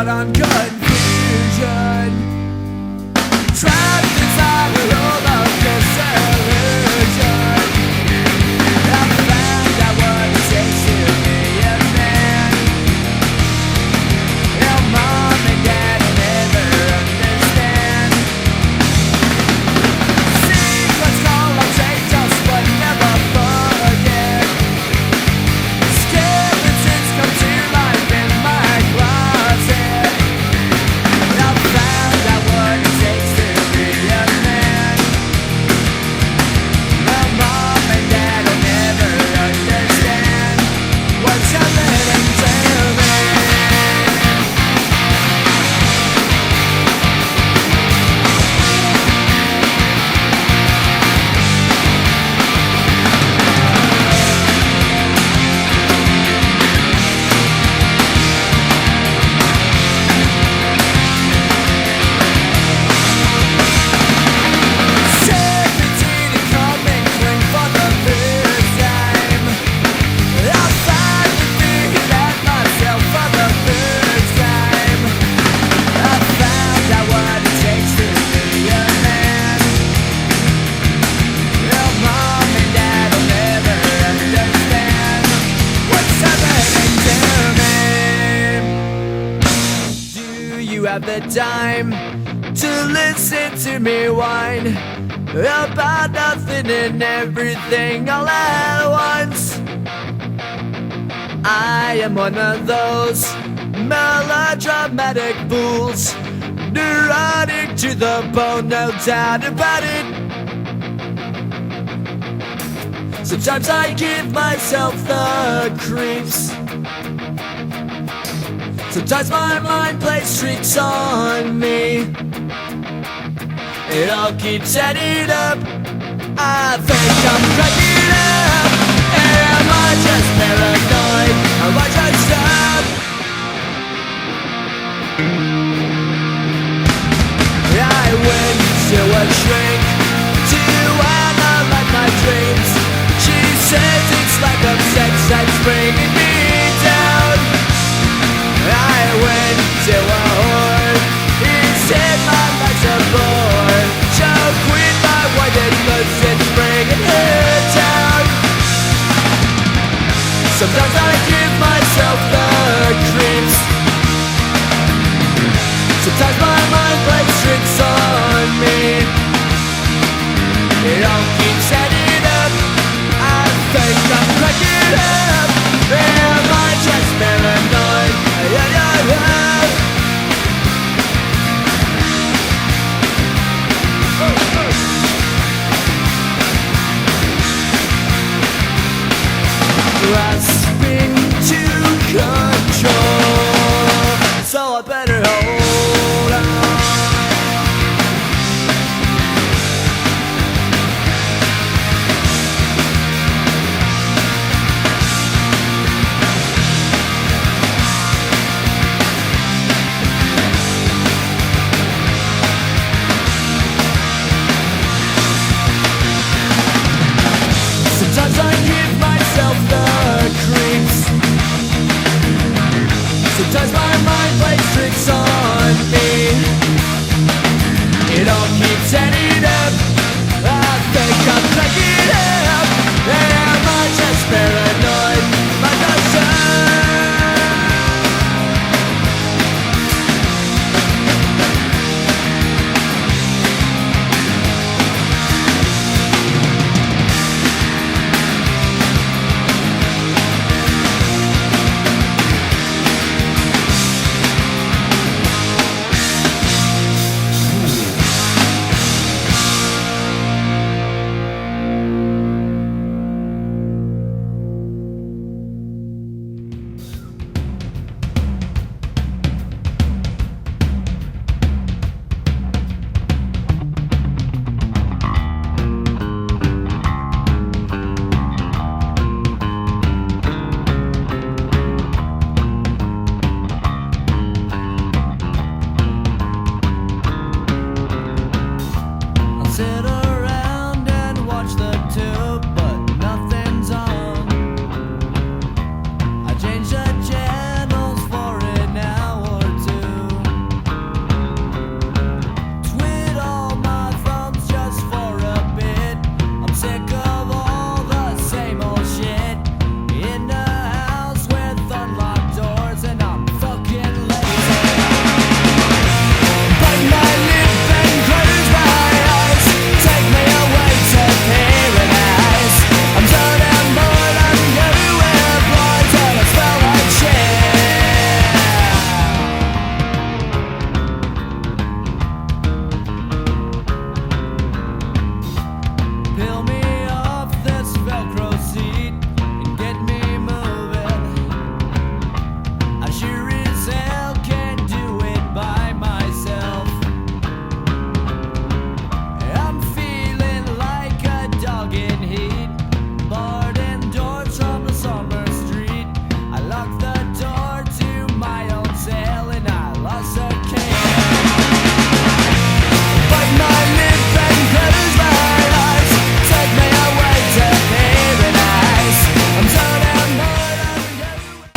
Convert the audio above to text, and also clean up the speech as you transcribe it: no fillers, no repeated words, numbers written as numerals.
caught on confusion, trapped inside a world of disillusion. I found out what it takes to be a man. Your mom and dad will never understand. Secrets call up strangers but never forget. Skeletons come to life in my closet. I found out what it takes to be a man. My mom and dad will never understand what you're letting to me. Have the time to listen to me whine about nothing and everything all at once. I am one of those melodramatic fools, neurotic to the bone, no doubt about it. Sometimes I give myself the creeps. Sometimes my mind plays tricks on me. It all keeps adding up. I think I'm cracking up. Am I just paranoid? Am I just up? I went to a shrink to analyze my dreams. She says it's lack of sex that's bringing me down. I went to a whore. He said my life's a bore. Choke with my whited lips and bringing her down. Sometimes I give myself the creeps. Sometimes my mind plays tricks on me. It all keeps adding up. I think I'm cracking up. Am I just paranoid? Grasping to control, so I better hold on. Sometimes I give myself the creeps. Sometimes my mind plays tricks on me. It all keeps adding